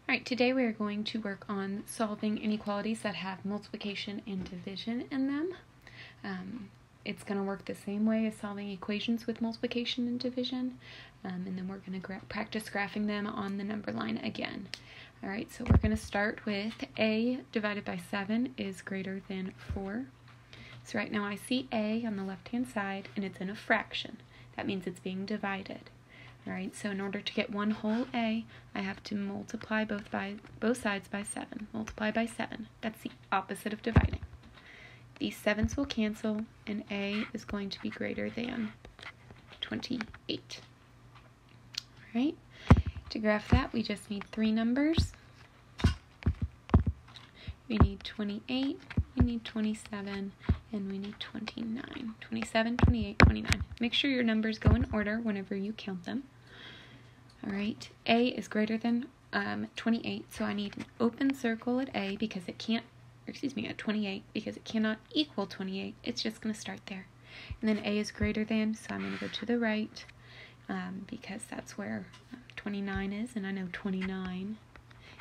Alright, today we are going to work on solving inequalities that have multiplication and division in them. It's going to work the same way as solving equations with multiplication and division, and then we're going to practice graphing them on the number line again. Alright, so we're going to start with a divided by 7 is greater than 4. So right now I see a on the left-hand side, and it's in a fraction. That means it's being divided. Alright, so in order to get one whole a, I have to multiply both sides by 7. Multiply by 7. That's the opposite of dividing. These 7's will cancel, and a is going to be greater than 28. Alright, to graph that, we just need 3 numbers. We need 28, we need 27, and we need 29. 27, 28, 29. Make sure your numbers go in order whenever you count them. Alright, a is greater than 28, so I need an open circle at a because it can't, at 28, because it cannot equal 28. It's just going to start there. And then a is greater than, so I'm going to go to the right because that's where 29 is, and I know 29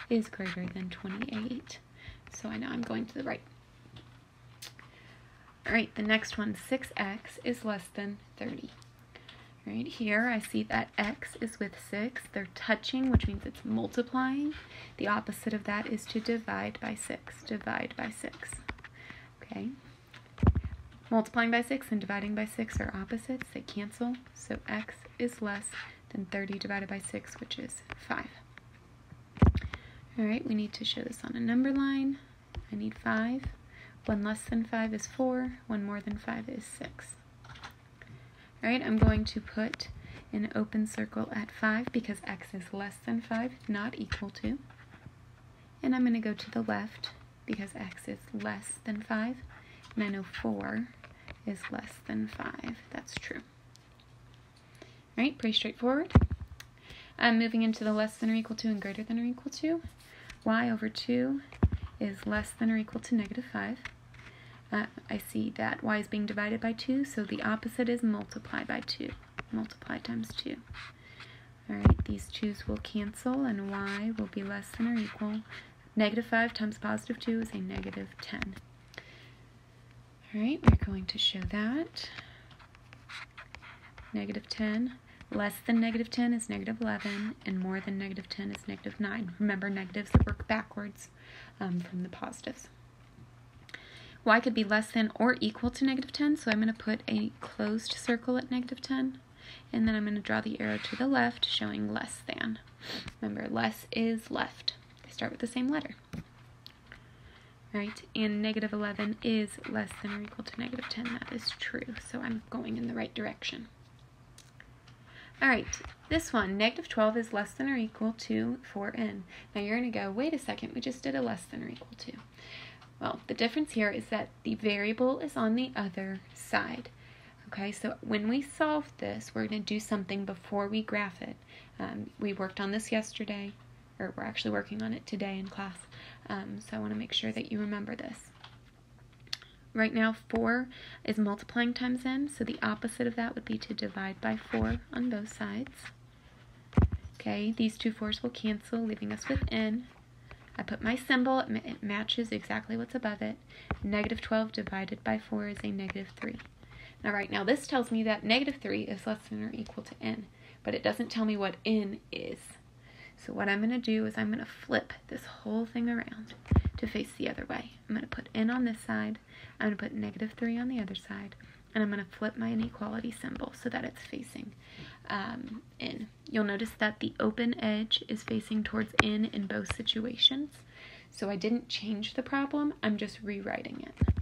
is greater than 28. So I know I'm going to the right. Alright, the next one, 6x is less than 30. Right here, I see that x is with 6. They're touching, which means it's multiplying. The opposite of that is to divide by 6. Divide by 6. Okay. Multiplying by 6 and dividing by 6 are opposites. They cancel. So x is less than 30 divided by 6, which is 5. Alright, we need to show this on a number line. I need 5. 1 less than 5 is 4. 1 more than 5 is 6. Alright, I'm going to put an open circle at 5 because x is less than 5, not equal to. And I'm going to go to the left because x is less than 5. And I know 4 is less than 5. That's true. Alright, pretty straightforward. I'm moving into the less than or equal to and greater than or equal to. Y over 2 is less than or equal to negative 5. I see that y is being divided by 2, so the opposite is multiply by 2. Multiply times 2. Alright, these 2's will cancel, and y will be less than or equal. Negative 5 times positive 2 is a negative 10. Alright, we're going to show that. Negative 10. Less than negative 10 is negative 11, and more than negative 10 is negative 9. Remember, negatives that work backwards from the positives. Y could be less than or equal to negative 10, so I'm going to put a closed circle at negative 10, and then I'm going to draw the arrow to the left, showing less than. Remember, less is left. They start with the same letter. Right, and negative 11 is less than or equal to negative 10. That is true, so I'm going in the right direction. Alright, this one, negative 12 is less than or equal to 4n. Now you're going to go, wait a second, we just did a less than or equal to. Well, the difference here is that the variable is on the other side. Okay, so when we solve this, we're going to do something before we graph it. We worked on this yesterday, or we're actually working on it today in class, so I want to make sure that you remember this. Right now, 4 is multiplying times n, so the opposite of that would be to divide by 4 on both sides. Okay, these two 4's will cancel, leaving us with n. I put my symbol, it matches exactly what's above it. Negative 12 divided by 4 is a negative 3. Now right now this tells me that negative 3 is less than or equal to n, but it doesn't tell me what n is. So what I'm going to do is I'm going to flip this whole thing around to face the other way. I'm going to put n on this side, I'm going to put negative 3 on the other side, and I'm going to flip my inequality symbol so that it's facing n. You'll notice that the open edge is facing towards n in both situations. So I didn't change the problem, I'm just rewriting it.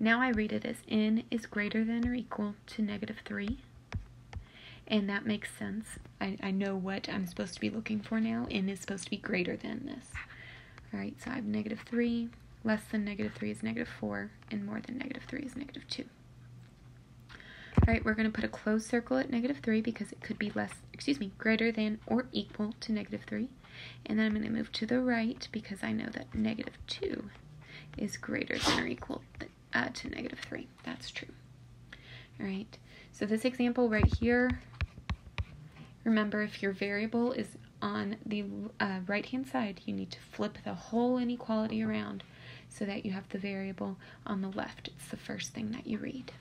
Now I read it as n is greater than or equal to negative 3. And that makes sense. I know what I'm supposed to be looking for now. N is supposed to be greater than this. Alright, so I have negative 3, less than negative 3 is negative 4, and more than negative 3 is negative 2. Alright, we're going to put a closed circle at negative 3 because it could be greater than or equal to negative 3. And then I'm going to move to the right because I know that negative 2 is greater than or equal to negative 3. That's true. Alright, so this example right here, remember if your variable is on the right-hand side, you need to flip the whole inequality around so that you have the variable on the left. It's the first thing that you read.